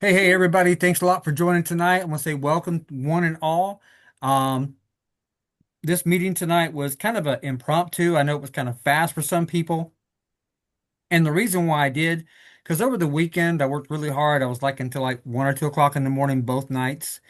Hey, everybody. Thanks a lot for joining tonight. I want to say welcome, one and all. Um, this meeting tonight was kind of an impromptu. I know it was kind of fast for some people. And the reason why I did, because over the weekend I worked really hard. I was like until like 1 or 2 o'clock in the morning both nights,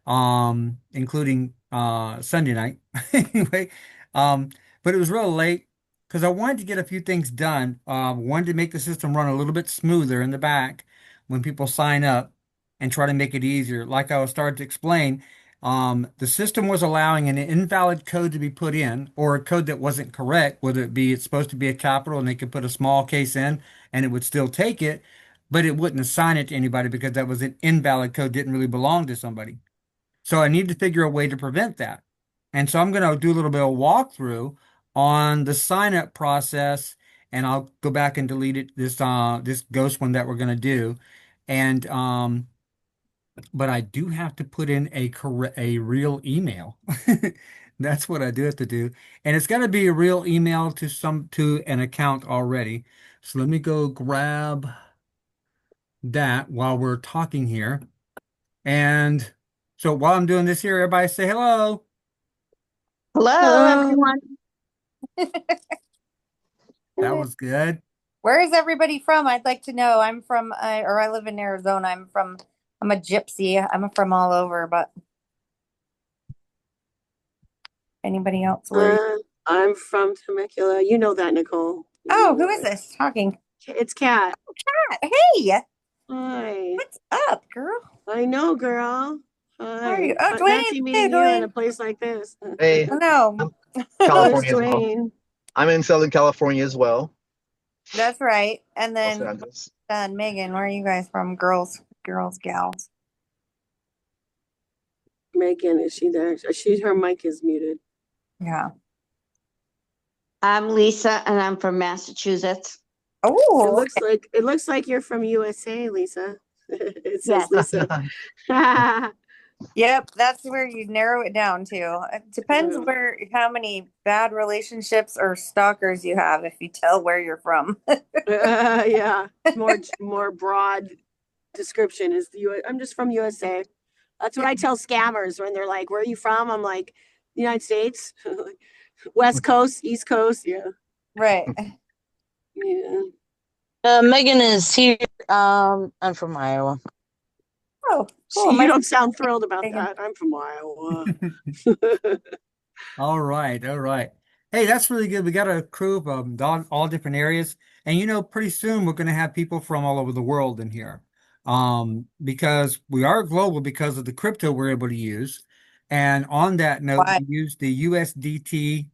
including Sunday night. Anyway, but it was real late because I wanted to get a few things done. Wanted to make the system run a little bit smoother in the back when people sign up and try to make it easier. Like I was starting to explain, the system was allowing an invalid code to be put in or a code that wasn't correct, whether it be it's supposed to be a capital and they could put a small case in and it would still take it, but it wouldn't assign it to anybody because that was an invalid code, didn't really belong to somebody. So I need to figure a way to prevent that. And so I'm going to do a little bit of walkthrough on the sign up process and I'll go back and delete it this ghost one that we're going to do. And but I do have to put in a real email. That's what I do have to do. And it's got to be a real email to an account already. So let me go grab that while we're talking here. And so while I'm doing this here, everybody say hello. Hello, Hello. everyone. That was good. Where is everybody from? I'd like to know. I'm from, or I live in Arizona. I'm a gypsy. I'm from all over, but anybody else? Where? Uh, I'm from Temecula. You know that, Nicole. You Oh, know who is that. this talking? It's Kat. Hey, Hi. what's up, girl? I know, girl. How are you? Hi. Oh, Dwayne. Fancy Hey, meeting you in a Dwayne. place like this. Hey, Oh, no, I'm There's California as well. Dwayne. I'm in Southern California as well, that's right. And Los then Angeles. Megan, where are you guys from? Girls, gals. Megan, is she there? Her mic is muted. Yeah. I'm Lisa and I'm from Massachusetts. It Oh, looks like it looks like you're from USA, Lisa. It says Yes. Lisa. yep, that's where you narrow it down to. It depends how many bad relationships or stalkers you have if you tell where you're from. Yeah, more broad description is the US. I'm just from USA. That's what I tell scammers when they're like, "Where are you from?" I'm like, "The United States, West Coast, East Coast." Yeah, Right. yeah. Megan is here. I'm from Iowa. Oh, cool. See, you My don't sound thrilled about Megan. that. I'm from Iowa. All right, all right. Hey, that's really good. We got a crew of all different areas, and pretty soon we're going to have people from all over the world in here, because we are global because of the crypto we're able to use. And on that note, Why? we use the USDT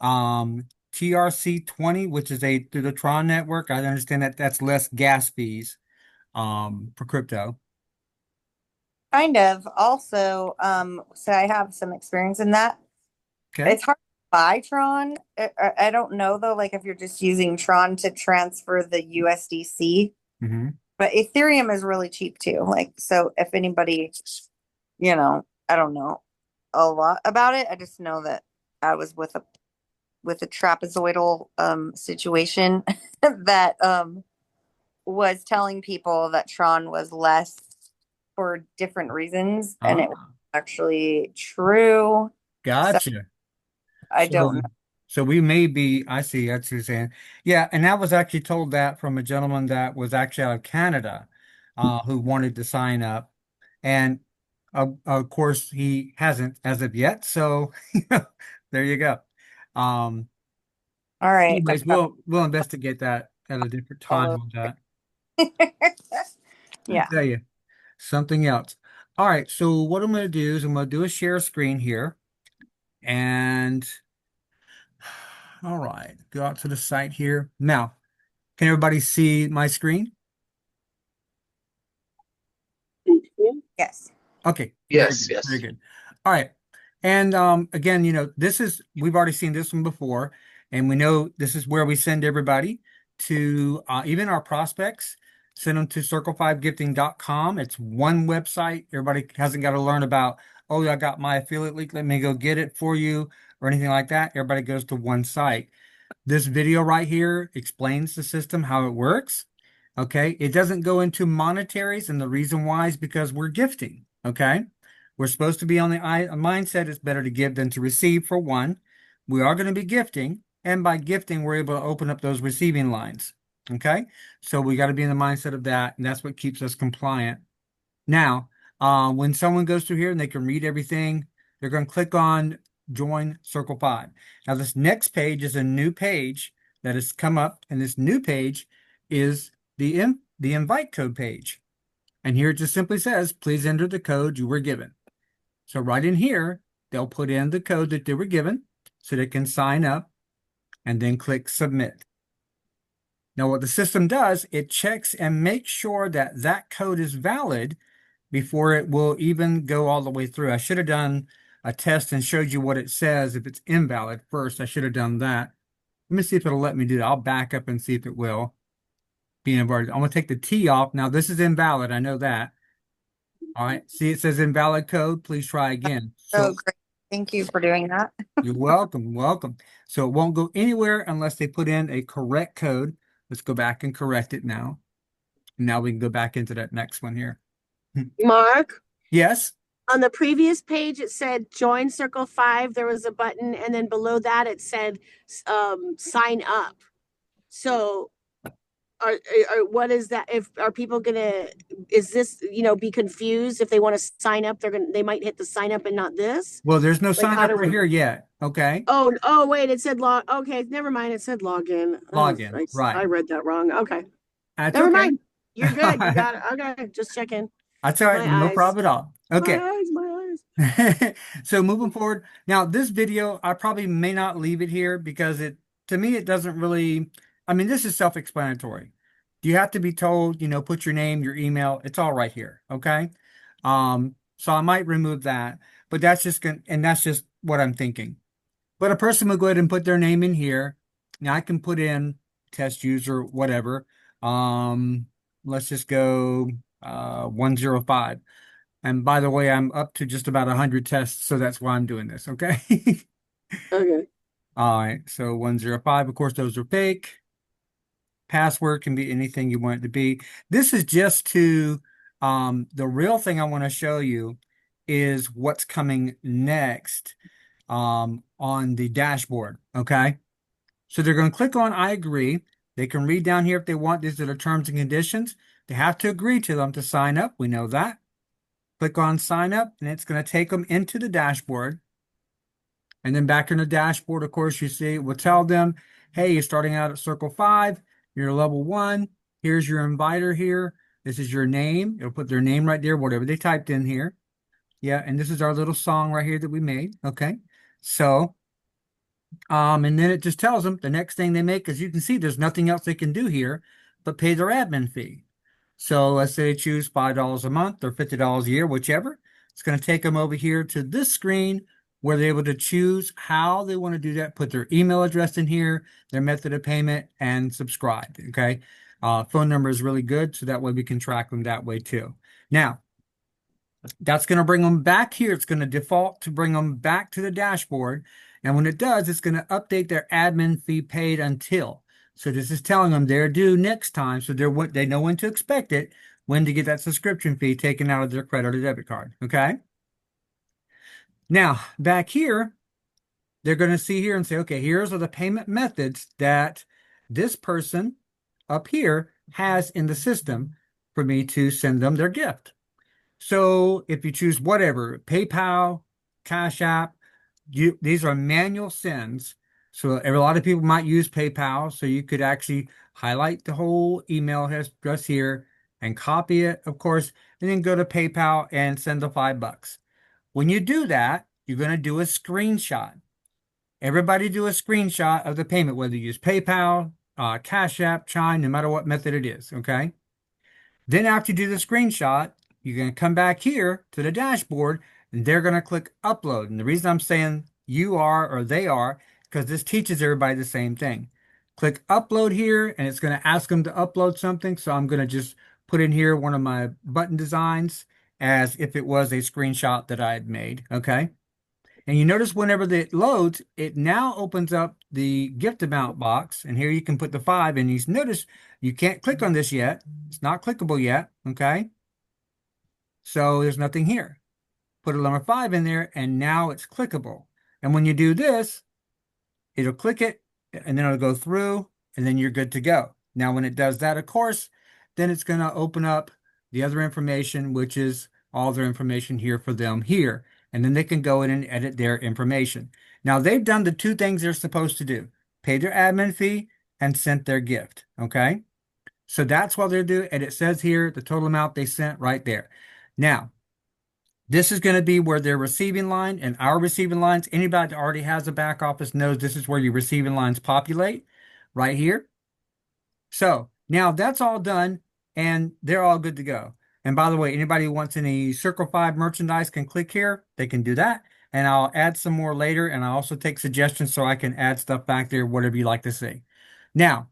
TRC20, which is a through the Tron network. I understand that that's less gas fees for crypto. Kind of. Also, so I have some experience in that. Okay. It's hard to buy Tron. I don't know though, like if you're just using Tron to transfer the USDC, Hmm. but Ethereum is really cheap too. Like, so if anybody, I don't know a lot about it. I just know that I was with a trapezoidal situation that was telling people that Tron was less for different reasons, and it was Ah, actually true. So gotcha. I So, don't know. so we may be, I see, that's what you're saying. Yeah, and I was actually told that from a gentleman that was actually out of Canada, who wanted to sign up. And of course, he hasn't as of yet. So, there you go. Um, All right, I anyways, we'll investigate that at a different time follow. on that. I Yeah. tell you, something else. All right, so what I'm going to do is I'm going to do a share screen here. And all right, go out to the site here. Now, can everybody see my screen? Yes. Okay, very Yes, good, very yes. good. All right. And again, this is we've already seen this one before, and we know this is where we send everybody to even our prospects, send them to circle5gifting.com. It's one website. Everybody hasn't got to learn about, oh, I got my affiliate link, let me go get it for you, or anything like that. Everybody goes to one site. This video right here explains the system, how it works. Okay. It doesn't go into monetaries, and the reason why is because we're gifting. Okay. We're supposed to be on the mindset it's better to give than to receive, for one. We are going to be gifting, and by gifting, we're able to open up those receiving lines. Okay. So we got to be in the mindset of that, and that's what keeps us compliant. Now, when someone goes through here and they can read everything, they're going to click on Join Circle 5. Now, this next page is a new page that has come up, and this new page is the invite code page. And here it just simply says, please enter the code you were given. So right in here, they'll put in the code that they were given so they can sign up and then click submit. Now, what the system does, it checks and makes sure that that code is valid before it will even go all the way through. I should have done a test and showed you what it says if it's invalid first. I should have done that. Let me see if it'll let me do that. I'll back up and see if it will. Being inverted. I'm going to take the T off. Now, this is invalid. I know that. All right. See, it says invalid code. Please try again. So great. Thank you for doing that. You're welcome. Welcome. So it won't go anywhere unless they put in a correct code. Let's go back and correct it now. Now we can go back into that next one here. Mark, Yes. on the previous page, it said join Circle 5. There was a button, and then below that it said sign up. So what is that? If are people gonna, is this, be confused if they want to sign up, they might hit the sign up and not this? Well, there's no sign how up do right we- here yet. Okay. Oh, wait, it said okay, never mind. It said login. Login, right. I read that wrong. Okay. That's Never okay. mind. You're good. You got it. Okay, just checking. That's all right. My No eyes. problem at all. Okay. My eyes. So moving forward, now this video, I probably may not leave it here because to me, it doesn't really, this is self-explanatory. Do you have to be told, put your name, your email, it's all right here. Okay. So I might remove that, but that's just what I'm thinking. But a person will go ahead and put their name in here. Now I can put in test user, whatever. Let's just go 105. And by the way, I'm up to just about 100 tests, so that's why I'm doing this, okay? Okay. All right, so 105, of course, those are fake. Password can be anything you want it to be. This is just the real thing I want to show you is what's coming next on the dashboard, okay? So they're going to click on I agree. They can read down here if they want. These are the terms and conditions. They have to agree to them to sign up. We know that. Click on sign up, and it's going to take them into the dashboard. And then back in the dashboard, of course, you see, we'll tell them, hey, you're starting out at Circle 5. You're level 1. Here's your inviter here. This is your name. It'll put their name right there, whatever they typed in here. Yeah, and this is our little song right here that we made. Okay. So, and then it just tells them the next thing they make, as you can see, there's nothing else they can do here but pay their admin fee. So let's say they choose $5 a month or $50 a year, whichever. It's going to take them over here to this screen where they're able to choose how they want to do that, put their email address in here, their method of payment, and subscribe. Okay. Phone number is really good, so that way we can track them that way too. Now, that's going to bring them back here. It's going to default to bring them back to the dashboard. And when it does, it's going to update their admin fee paid until. So this is telling them they're due next time. So they know when to expect it, when to get that subscription fee taken out of their credit or debit card. Okay. Now, back here, they're going to see here and say, okay, here's are the payment methods that this person up here has in the system for me to send them their gift. So if you choose whatever, PayPal, Cash App, these are manual sends. So a lot of people might use PayPal. So you could actually highlight the whole email address here and copy it, of course, and then go to PayPal and send the $5. When you do that, you're going to do a screenshot. Everybody do a screenshot of the payment, whether you use PayPal, Cash App, Chime, no matter what method it is, okay? Then after you do the screenshot, you're going to come back here to the dashboard, and they're going to click upload. And the reason I'm saying you are or they are, because this teaches everybody the same thing. Click upload here, and it's going to ask them to upload something. So I'm going to just put in here one of my button designs as if it was a screenshot that I had made, okay? And you notice whenever it loads, it now opens up the gift amount box, and here you can put the 5, and you notice you can't click on this yet. It's not clickable yet, okay? So there's nothing here. Put a number 5 in there, and now it's clickable. And when you do this, it'll click it, and then it'll go through, and then you're good to go. Now, when it does that, of course, then it's going to open up the other information, which is all their information here for them here. And then they can go in and edit their information. Now, they've done the 2 things they're supposed to do: pay their admin fee and sent their gift, okay? So that's what they're doing, and it says here the total amount they sent right there. Now, this is going to be where their receiving line and our receiving lines, anybody that already has a back office knows this is where your receiving lines populate, right here. So now that's all done, and they're all good to go. And by the way, anybody who wants any Circle 5 merchandise can click here. They can do that. And I'll add some more later, and I also take suggestions so I can add stuff back there, whatever you like to see. Now,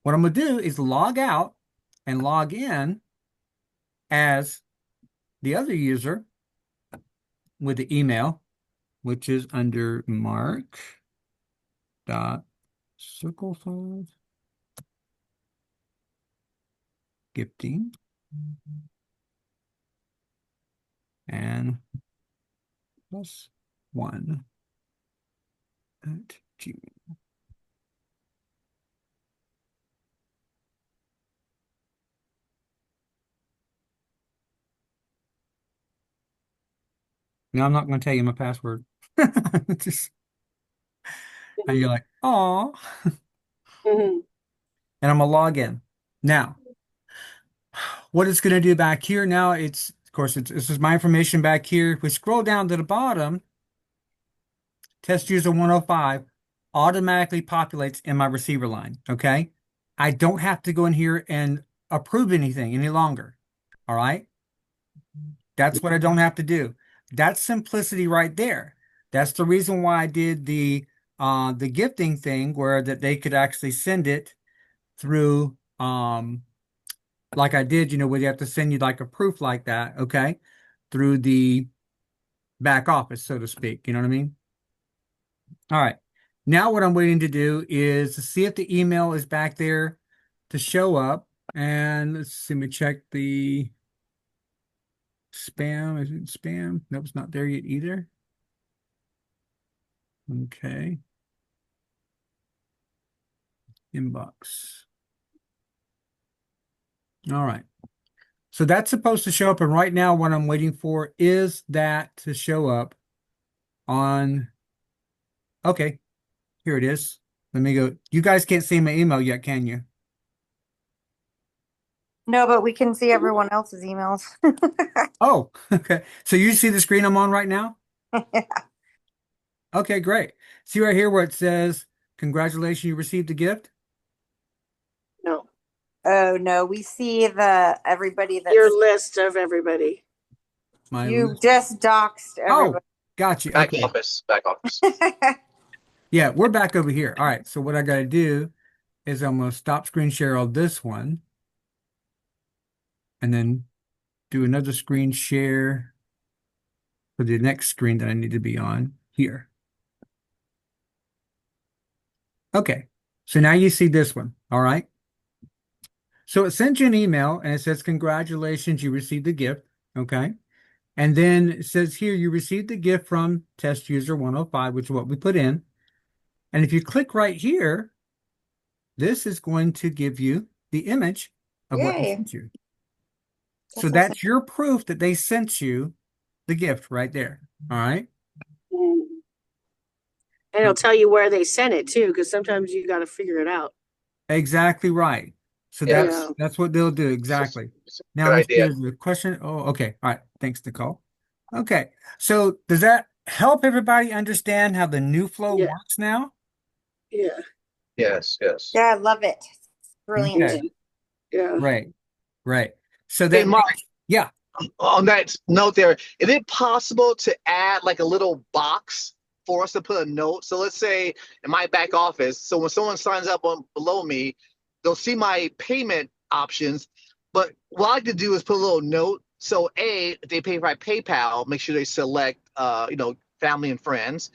what I'm going to do is log out and log in as the other user with the email, which is under mark.circle5 gifting and +1 at Gmail. Now I'm not going to tell you my password. Just, and you're like, oh, Mhm. and I'm gonna log in. Now, what it's going to do back here now, it's, of course, this is my information back here. If we scroll down to the bottom, test user 105 automatically populates in my receiver line, okay? I don't have to go in here and approve anything any longer, all right? That's what I don't have to do. That's simplicity right there. That's the reason why I did the gifting thing, where that they could actually send it through like I did, where you have to send you like a proof like that, okay, through the back office, so to speak. You know what I mean? All right. Now what I'm waiting to do is to see if the email is back there to show up. And let's see, let me check the spam. Is it spam? Nope, it's not there yet either. Okay. Inbox. All right. So that's supposed to show up. And right now, what I'm waiting for is that to show up on. Okay. Here it is. Let me go. You guys can't see my email yet, can you? No, but we can see everyone else's emails. Oh, okay. So you see the screen I'm on right now? Okay, great. See right here where it says, congratulations, you received a gift? No, Oh no, we see everybody that's your list of everybody. My you list. just doxed Oh, everybody. got you. Back Okay. office. Back office. Yeah, we're back over here. All right. So what I got to do is I'm going to stop screen share on this one and then do another screen share for the next screen that I need to be on here. Okay. So now you see this one. All right. So it sends you an email and it says, congratulations, you received a gift. Okay. And then it says here, you received a gift from test user 105, which is what we put in. And if you click right here, this is going to give you the image of what they Yay. sent you. So That's that's your proof that they sent you the gift right there. All right. Mhm. And it'll tell you where they sent it too, because sometimes you got to figure it out. Exactly right. So Yeah. that's what they'll do. Exactly. Now Good let's idea. do the question. Oh, okay. All right. Thanks, Nicole. Okay. So does that help everybody understand how the new flow Yeah. works now? Yeah. Yes, yes. Yeah, I love it. It's brilliant. Okay. Yeah. Right. Right. So Hey, that Mark, yeah. on that note there, is it possible to add like a little box for us to put a note? So let's say in my back office, so when someone signs up on below me, they'll see my payment options. But what I like to do is put a little note. So if they pay by PayPal, make sure they select family and friends.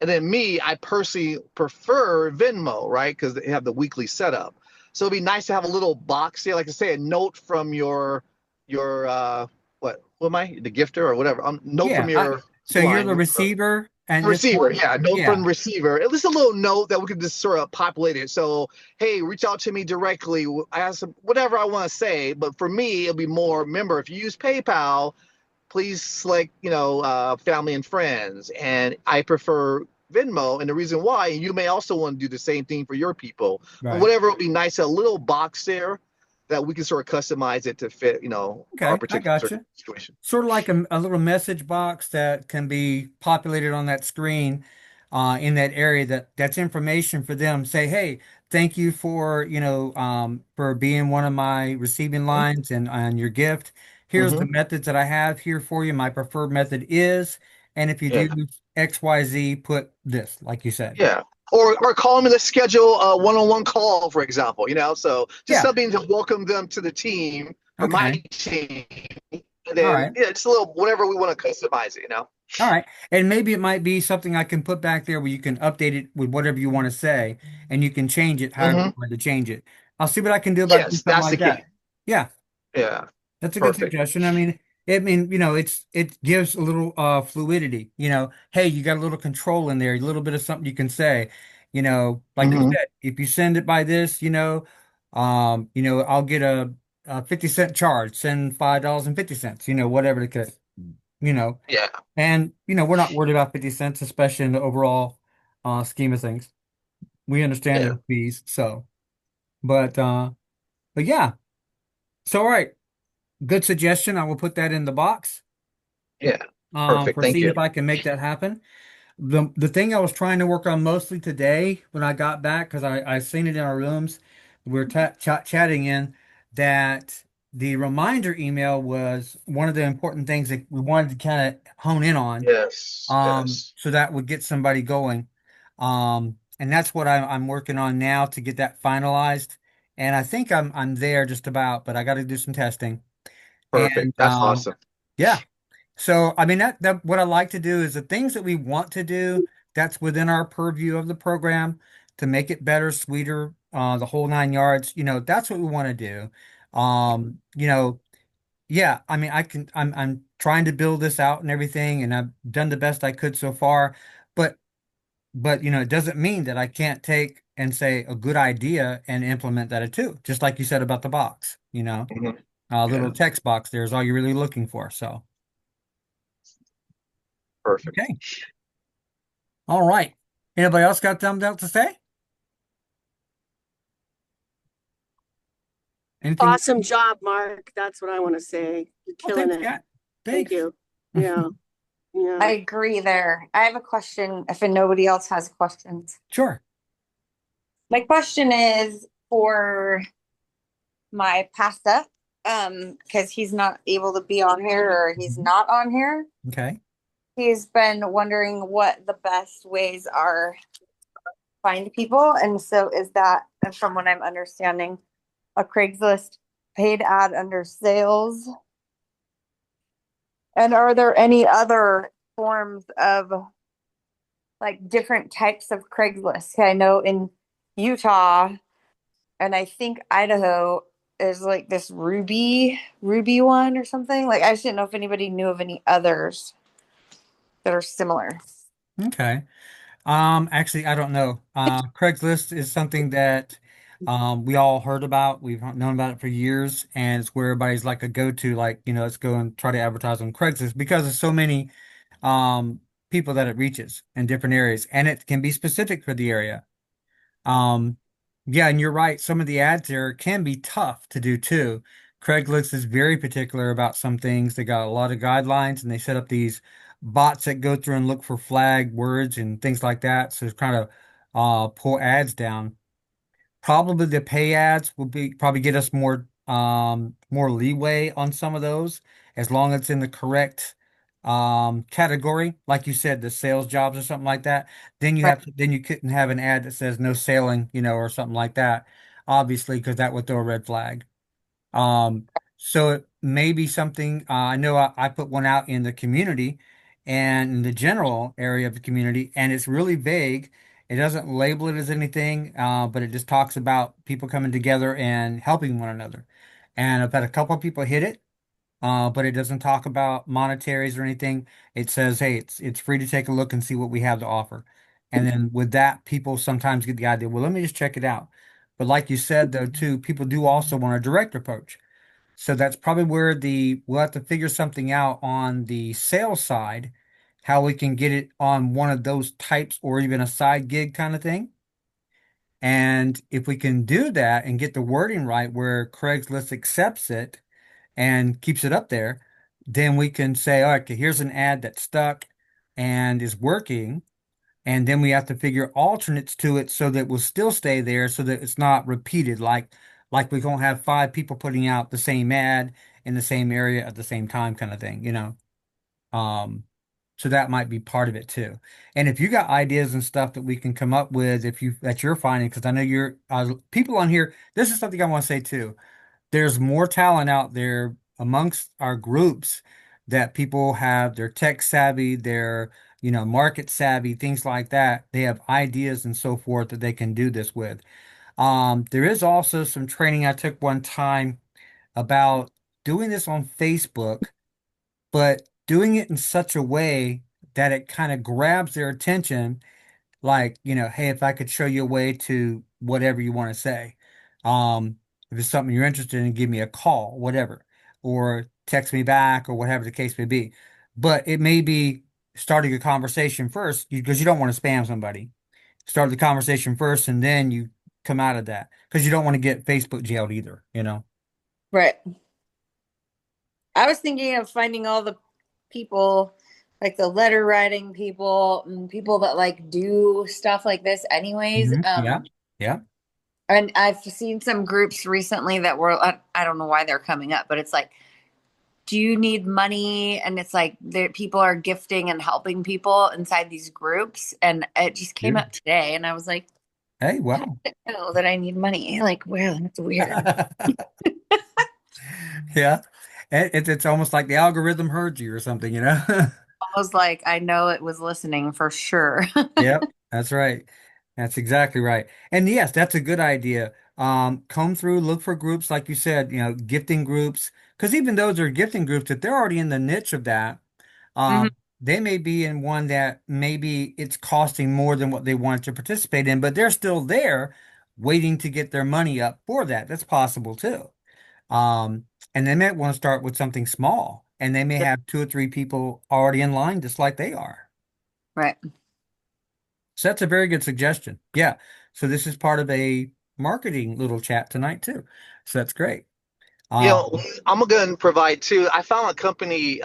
And then me, I personally prefer Venmo, right? Because they have the weekly setup. So it'd be nice to have a little box there, like I say, a note from your what am I? The gifter or whatever. Note Yeah. from your So you're line, the receiver and just receiver. want, Yeah, note yeah. from receiver. At least a little note that we could just sort of populate it. So, hey, reach out to me directly. I have some whatever I want to say, but for me, it'll be more. Remember, if you use PayPal, please select, family and friends. And I prefer Venmo. And the reason why, and you may also want to do the same thing for your people, but Right. whatever, it'll be nice, a little box there that we can sort of customize it to fit, our Okay. I particular got you. situation. Sort of like a little message box that can be populated on that screen in that area that's information for them. Say, hey, thank you for, for being one of my receiving lines and your gift. Here's the Mm-hmm. methods that I have here for you. My preferred method is, and if you Yeah. do XYZ, put this, like you said. Yeah. Or call them to schedule a one-on-one call, for example, so just Yeah. something to welcome them to the team, for my Okay. team. And All then, right. yeah, it's a little whatever we want to customize it. All right. And maybe it might be something I can put back there where you can update it with whatever you want to say and you can change it however you Hmm. want to change it. I'll see what I can do about doing Yes, something that's the like key. that. Yeah, Yeah, that's a good perfect. suggestion. It gives a little fluidity. Hey, you got a little control in there, a little bit of something you can say. Like I Hmm. said, if you send it by this, I'll get a 50-cent charge, send $5.50, whatever the case, you know. Yeah, And we're not worried about 50 cents, especially in the overall scheme of things. We understand yeah, the fees, so but yeah. So all right, good suggestion. I will put that in the box yeah. Perfect. for Thank seeing you. if I can make that happen. The thing I was trying to work on mostly today when I got back, because I seen it in our rooms, we were chatting in that the reminder email was one of the important things that we wanted to kind of hone in on. Yes, yes. So that would get somebody going. And that's what I'm working on now to get that finalized. And I think I'm there just about, but I got to do some testing. And Perfect. That's awesome. yeah. So I mean that what I like to do is the things that we want to do that's within our purview of the program to make it better, sweeter, the whole 9 yards. That's what we want to do. Yeah, I mean, I'm trying to build this out and everything, and I've done the best I could so far. But it doesn't mean that I can't take and say a good idea and implement that too. Just like you said about the box, Mhm. a little Yeah, text box there is all you're really looking for. So, perfect. okay, all right. Anybody else got something else to say? Anything? Awesome job, Mark. That's what I want to say. You're Well, killing thanks, it. Kat. Thank Thanks. you. Yeah. I Yeah. agree there. I have a question if nobody else has questions. Sure. My question is for my pasta, because he's not able to be on here or he's Mhm. not on here. Okay. He's been wondering what the best ways are to find people. And so is that, and from what I'm understanding, a Craigslist paid ad under sales? And are there any other forms of like different types of Craigslist? I know in Utah and I think Idaho is like this Ruby one or something. Like I just didn't know if anybody knew of any others that are similar. Okay. Actually, I don't know. Craigslist is something that we all heard about. We've known about it for years, and it's where everybody's like a go-to, like, let's go and try to advertise on Craigslist because there's so many um people that it reaches in different areas, and it can be specific for the area. Um, yeah, and you're right. Some of the ads there can be tough to do too. Craigslist is very particular about some things. They got a lot of guidelines and they set up these bots that go through and look for flag words and things like that. So it's kind of pull ads down. Probably the pay ads will be probably get us more leeway on some of those as long as it's in the correct category. Like you said, the sales jobs or something like that. Right. Then you couldn't have an ad that says no sailing, or something like that, obviously, because that would throw a red flag. Um, so it may be something I know I put one out in the community and in the general area of the community, and it's really vague. It doesn't label it as anything, but it just talks about people coming together and helping one another. And I've had a couple of people hit it, but it doesn't talk about monetaries or anything. It says, hey, it's free to take a look and see what we have to offer. And then with that, people sometimes get the idea, well, let me just check it out. But like you said, though, too, people do also want a direct approach. So that's probably where we'll have to figure something out on the sales side, how we can get it on one of those types or even a side gig kind of thing. And if we can do that and get the wording right where Craigslist accepts it and keeps it up there, then we can say, all right, okay, here's an ad that's stuck and is working. And then we have to figure alternates to it so that it will still stay there so that it's not repeated. Like we don't have five people putting out the same ad in the same area at the same time kind of thing, you know? Um, so that might be part of it too. And if you got ideas and stuff that we can come up with, if you that you're finding, because I know you're people on here, this is something I want to say too. There's more talent out there amongst our groups that people have, they're tech savvy, they're, market savvy, things like that. They have ideas and so forth that they can do this with. There is also some training I took one time about doing this on Facebook, but doing it in such a way that it kind of grabs their attention, like, hey, if I could show you a way to whatever you want to say. If it's something you're interested in, give me a call, whatever, or text me back or whatever the case may be. But it may be starting a conversation first because you don't want to spam somebody. Start the conversation first and then you come out of that because you don't want to get Facebook jailed either, you know? Right. I was thinking of finding all the people, like the letter writing people and people that like do stuff like this anyways. Yeah. Yeah. And I've seen some groups recently that were, I don't know why they're coming up, but it's like, do you need money? And it's like people are gifting and helping people inside these groups. And it just came Yeah. up today. And I was like, Hey, I wow. didn't know that I need money. Like, well, that's weird. Yeah. It's almost like the algorithm heard you or something, you know? I was like, I know it was listening for sure. Yep, that's right. That's exactly right. And yes, that's a good idea. Comb through, look for groups, like you said, gifting groups. Because even those are gifting groups, if they're already in the niche of that, Mhm. they may be in one that maybe it's costing more than what they wanted to participate in, but they're still there waiting to get their money up for that. That's possible too. Um, and they might want to start with something small, and they may have two or three people already in line just like they are. Right. So that's a very good suggestion. Yeah. So this is part of a marketing little chat tonight too. So that's great. You Um, know, I'm gonna provide too. I found a company.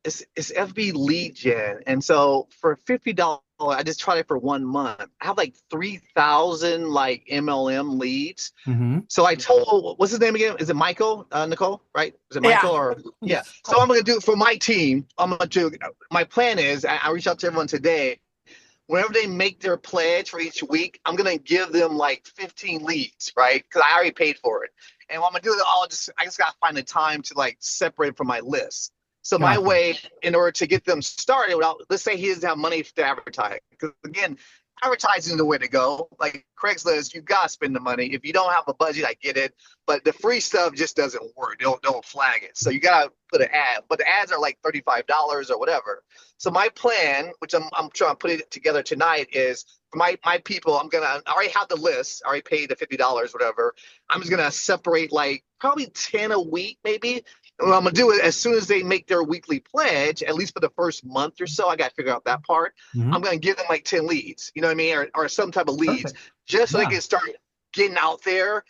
It's FB Lead Gen, and so for $50, I just tried it for 1 month. I have like 3,000 like MLM leads. mhm. So I told, what's his name again? Is it Michael, Nicole, right? Is it Yeah. Michael or yeah? So I'm gonna do it for my team. I'm gonna do. My plan is I reach out to everyone today. Whenever they make their pledge for each week, I'm gonna give them like 15 leads, right? Because I already paid for it. And what I'm gonna do is I just gotta find the time to like separate from my list. So my Gotcha. way, in order to get them started, without, let's say he doesn't have money to advertise, because again, advertising is the way to go. Like Craigslist, you gotta spend the money. If you don't have a budget, I get it, but the free stuff just doesn't work. Don't flag it. So you gotta put an ad, but the ads are like $35 or whatever. So my plan, which I'm trying to put it together tonight, is for my people. I already have the list. I already paid the $50, whatever. I'm just gonna separate like probably 10 a week, maybe. And what I'm gonna do is as soon as they make their weekly pledge, at least for the first month or so, I gotta figure out that part. Mhm. I'm gonna give them like 10 leads, you know what I mean, or some type of leads, Perfect. just so they Yeah. can start getting out there.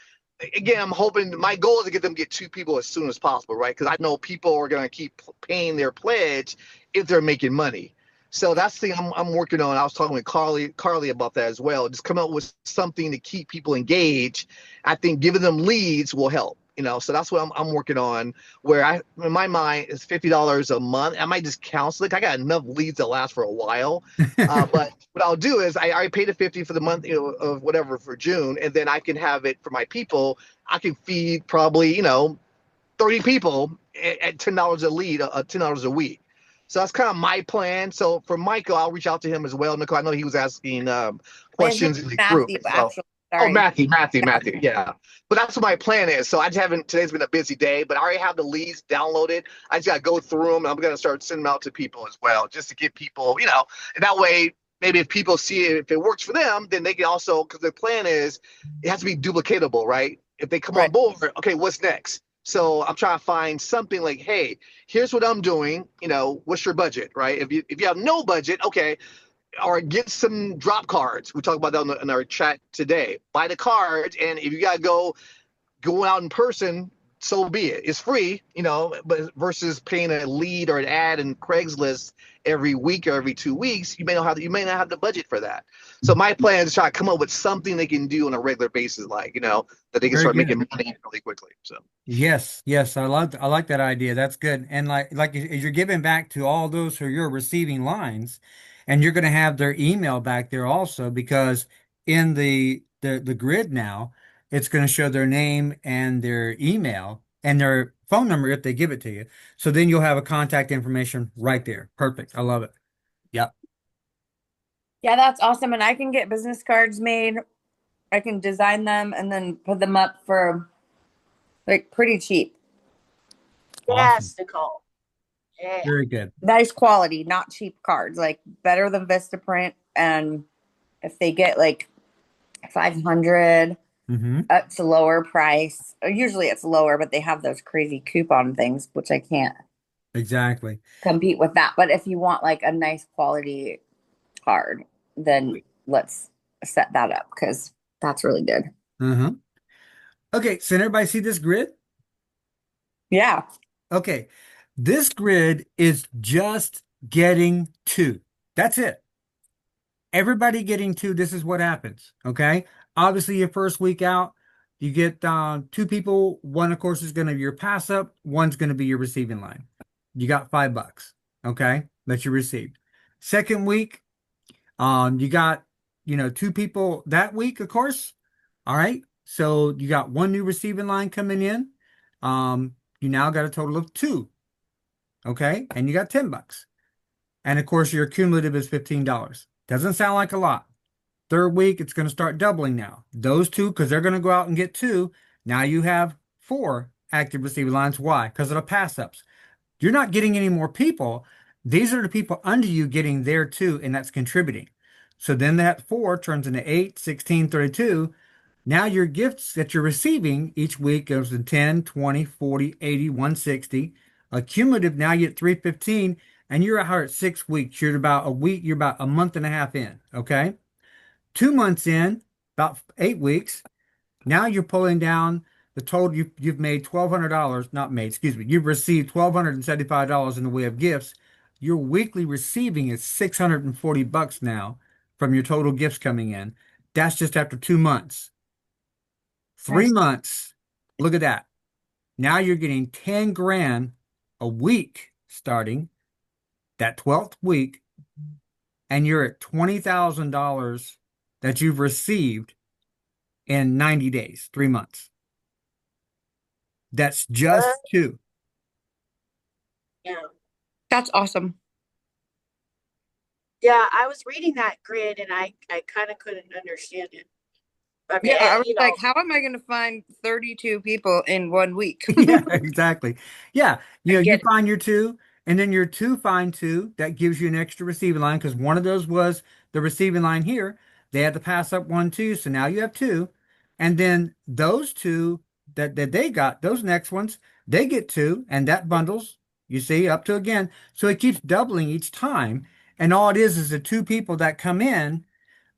Again, I'm hoping my goal is to get two people as soon as possible, right? Because I know people are gonna keep paying their pledge if they're making money. So that's the thing I'm working on. I was talking with Carly about that as well. Just come up with something to keep people engaged. I think giving them leads will help. So that's what I'm working on. Where in my mind, it's $50 a month. I might just counsel it. I got enough leads that last for a while. But what I'll do is I already paid the 50 for the month, of whatever for June, and then I can have it for my people. I can feed probably 30 people at $10 a lead, $10 a week. So that's kind of my plan. So for Michael, I'll reach out to him as well. Nicole, I know he was asking His questions name's in the group. Matthew, So, actually. oh, Sorry. Matthew, yeah. But that's what my plan is. So I just haven't. Today's been a busy day, but I already have the leads downloaded. I just got to go through them. And I'm gonna start sending them out to people as well, just to get people, and that way. Maybe if people see it, if it works for them, then they can also, because the plan is it has to be duplicatable, right? If they come on Right. board, okay, what's next? So I'm trying to find something like, hey, here's what I'm doing. What's your budget, right? If you have no budget, okay, or get some drop cards. We talked about that in our chat today. Buy the cards, and if you gotta go out in person, so be it. It's free, but versus paying a lead or an ad in Craigslist every week or every 2 weeks, you may not have the budget for that. So my plan is to try to come up with something they can do on a regular basis, like that they can Very start good. making money really quickly. So Yes, yes, I like that idea. That's good. And like as you're giving back to all those who you're receiving lines, and you're going to have their email back there also because in the grid now, it's going to show their name and their email and their phone number if they give it to you. So then you'll have a contact information right there. Perfect. I love it. Yep. Yeah, that's awesome. And I can get business cards made. I can design them and then put them up for like pretty cheap. Yes, Nicole. Yeah. Very good. Nice quality, not cheap cards, like better than Vistaprint. And if they get like 500, Mm-hmm. it's a lower price. Usually it's lower, but they have those crazy coupon things, which I can't Exactly. compete with that. But if you want like a nice quality card, then let's set that up because that's really good. Uh-huh. Okay, so everybody see this grid? Yeah. Okay, this grid is just getting two. That's it. Everybody getting two, this is what happens. Okay. Obviously, your first week out, you get two people. One, of course, is going to be your pass up. One's going to be your receiving line. You got $5. Okay, that you received. Second week, you got, two people that week, of course. All right. So you got one new receiving line coming in. You now got a total of two. Okay. And you got $10. And of course, your cumulative is $15. Doesn't sound like a lot. Third week, it's going to start doubling now. Those two, because they're going to go out and get two. Now you have four active receiving lines. Why? Because of the pass ups. You're not getting any more people. These are the people under you getting there too, and that's contributing. So then that four turns into 8, 16, 32. Now your gifts that you're receiving each week goes to 10, 20, 40, 80, 160. A cumulative, now you get 315, and you're out here at 6 weeks. You're about a week, you're about a month and a half in, okay? 2 months in, about 8 weeks. Now you're pulling down the total you've made $1,200, not made, excuse me, you've received $1,275 in the way of gifts. Your weekly receiving is $640 now from your total gifts coming in. That's just after 2 months. 3 months, look at that. Now you're getting 10 grand a week starting that 12th week, and you're at $20,000 that you've received in 90 days, 3 months. That's just two. Yeah. That's awesome. Yeah, I was reading that grid and I kind of couldn't understand it. I mean, Yeah, I was you know, like, how am I going to find 32 people in 1 week? Yeah, exactly. Yeah, you get it. find your two, and then your two find two. That gives you an extra receiving line because one of those was the receiving line here. They had to pass up one, two, so now you have two. And then those two that they got, those next ones, they get two, and that bundles, you see, up to again. So it keeps doubling each time. And all it is the two people that come in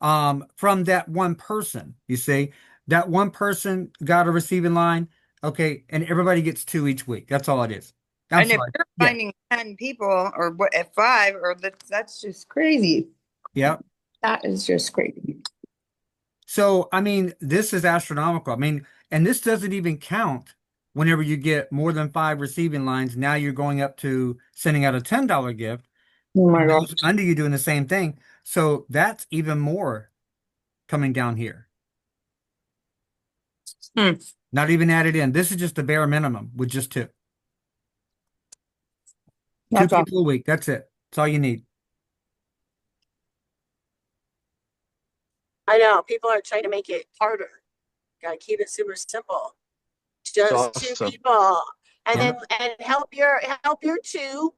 from that one person. You see, that one person got a receiving line. Okay, and everybody gets two each week. That's all it is. I'm And if sorry. you're Yeah. finding 10 people or what at 5 or that's just crazy. Yep. That is just crazy. So, I mean, this is astronomical. I mean, and this doesn't even count whenever you get more than 5 receiving lines. Now you're going up to sending out a $10 gift. Oh my And gosh. those under you doing the same thing. So that's even more coming down here. Hmm. Not even added in. This is just the bare minimum with just two. Two That's all. people a week. That's it. That's all you need. I know people are trying to make it harder. Gotta keep it super simple. Just two Awesome. people, and Yeah. then and help your two,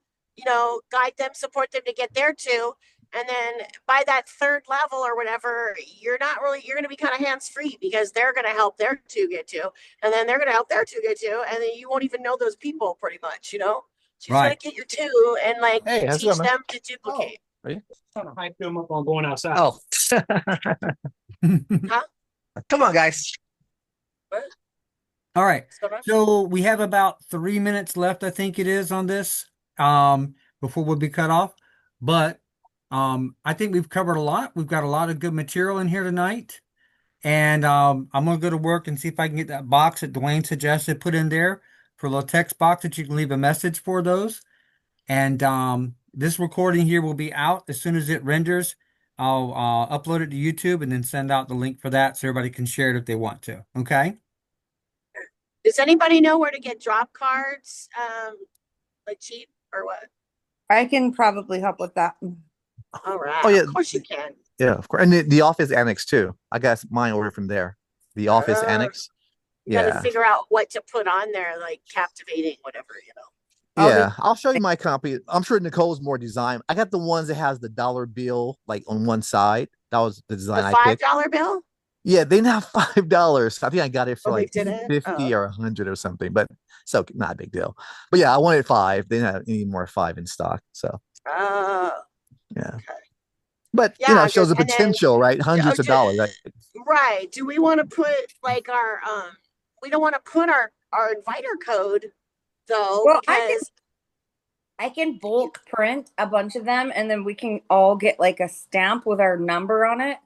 guide them, support them to get their two, and then by that third level or whatever, you're going to be kind of hands free because they're going to help their two get two, and then they're going to help their two get two, and then you won't even know those people pretty much. So you just got Right. to get your two and like Hey, how's it teach going, man? them to duplicate. Trying to hype them up on going outside. Oh, Huh? come on, guys. What? All right. What's going on? So we have about 3 minutes left, I think it is, on this, before we'll be cut off. But I think we've covered a lot. We've got a lot of good material in here tonight. And I'm gonna go to work and see if I can get that box that Dwayne suggested put in there for a little text box that you can leave a message for those. And this recording here will be out as soon as it renders. I'll upload it to YouTube and then send out the link for that so everybody can share it if they want to. Okay? Does anybody know where to get drop cards, like cheap or what? I can probably help with that. All right. Oh, yeah. Of course you can. Yeah, of course. And the Office Annex too. I got mine ordered from there. The Office Oh. Annex. You got to Yeah. figure out what to put on there, like captivating, whatever. Oh, Yeah. I'll show you my copy. I'm sure Nicole's more design. I got the ones that has the dollar bill like on one side. That was the design The I picked. $5 bill? Yeah, they now have $5. I think I got it for Oh, they like didn't? 50 Oh. or 100 or something, but so not a big deal. But yeah, I wanted 5. They didn't have any more 5 in stock. So Oh, yeah. okay. But Yeah, it shows the 'cause- and then- potential, right? Hundreds of ju- dollars. Right? Right. Do we want to put like we don't want to put our inviter code though, Well, because I can bulk print a bunch of them and then we can all get like a stamp with our number on it.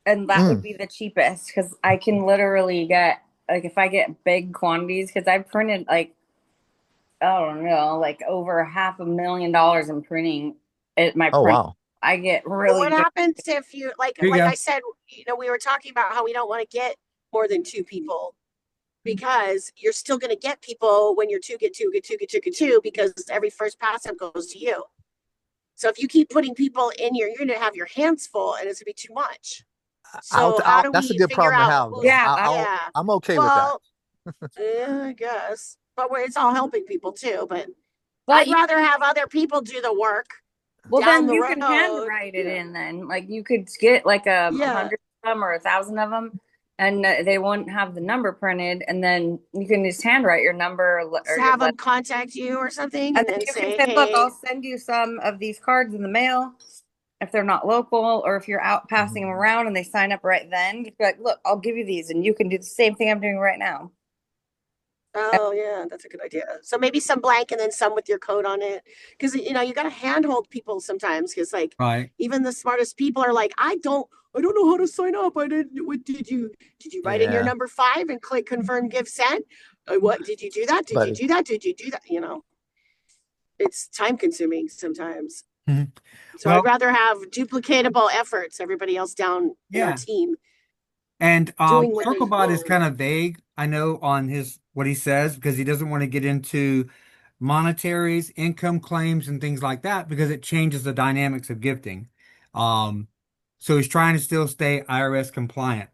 And that would be the cheapest because I can literally get, like, if I get big quantities, because I printed like, I don't know, like over $500,000 in printing at my Oh, print. wow. I get Well, really what good. happens if you like Here you like go. I said, we were talking about how we don't want to get more than 2 people because you're still going to get people when you're two, get two, because every first pass up goes to you. So if you keep putting people in you're going to have your hands full and it's going to be too much. So how do That's a we good figure problem to out have. who- though. Yeah, yeah. I'm okay with that. Yeah, I guess. But it's all helping people too. But But I'd rather have other people do the work. well, down then the you can road, handwrite it yeah. in. Then, like, you could get like a Yeah. 100 of them or 1,000 of them, and they won't have the number printed, and then you can just handwrite your number or Just your have them letter. contact you or something, And and then then you say, can say, look, "Hey, I'll send you some of these cards in the mail if they're not local, or if you're out passing them around and they sign up right then. Just be like, look, I'll give you these, and you can do the same thing I'm doing right now. oh yeah, that's a good idea." So maybe some blank and then some with your code on it, because you got to handhold people sometimes. Because like Right. even the smartest people are like, I don't know how to sign up. I didn't. What did you write in your Yeah. number 5 and click confirm give sent? What did you do that? Did But you do that? Did you do that? It's time consuming sometimes. Mhm. So Well- I'd rather have duplicatable efforts. Everybody else down in Yeah. our team. And Doing what they Circlebot is want. kind of vague, I know, on what he says because he doesn't want to get into monetaries, income claims, and things like that because it changes the dynamics of gifting. So he's trying to still stay IRS compliant.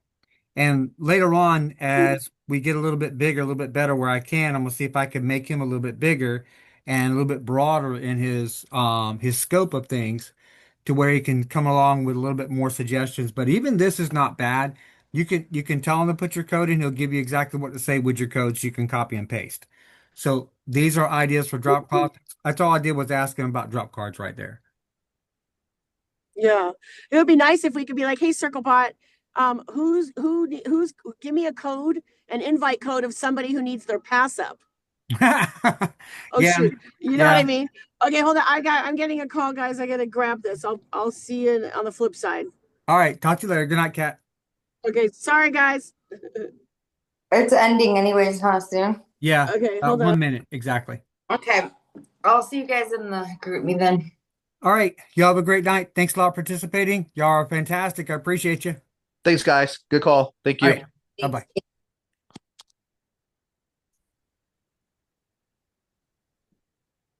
And later on, as we get a little bit bigger, a little bit better where I can, I'm gonna see if I can make him a little bit bigger and a little bit broader in his scope of things to where he can come along with a little bit more suggestions. But even this is not bad. You can tell him to put your code in, he'll give you exactly what to say with your code so you can copy and paste. So these are ideas for drop cards. That's all I did was ask him about drop cards right there. Yeah, it would be nice if we could be like, "Hey, CircleBot, who's give me a code, an invite code of somebody who needs their pass up." Oh Yeah, shoot, you know what I yeah. mean? Okay, hold on. I'm getting a call, guys. I gotta grab this. I'll see you on the flip side. All right, talk to you later. Good night, Kat. Okay, sorry, guys. It's ending anyways, huh, soon? Yeah, Okay, hold 1 on. minute exactly. Okay. I'll see you guys in the group me then. All right, y'all have a great night. Thanks a lot for participating. Y'all are fantastic. I appreciate you. Thanks, guys. Good call. Thank you. All right, bye bye.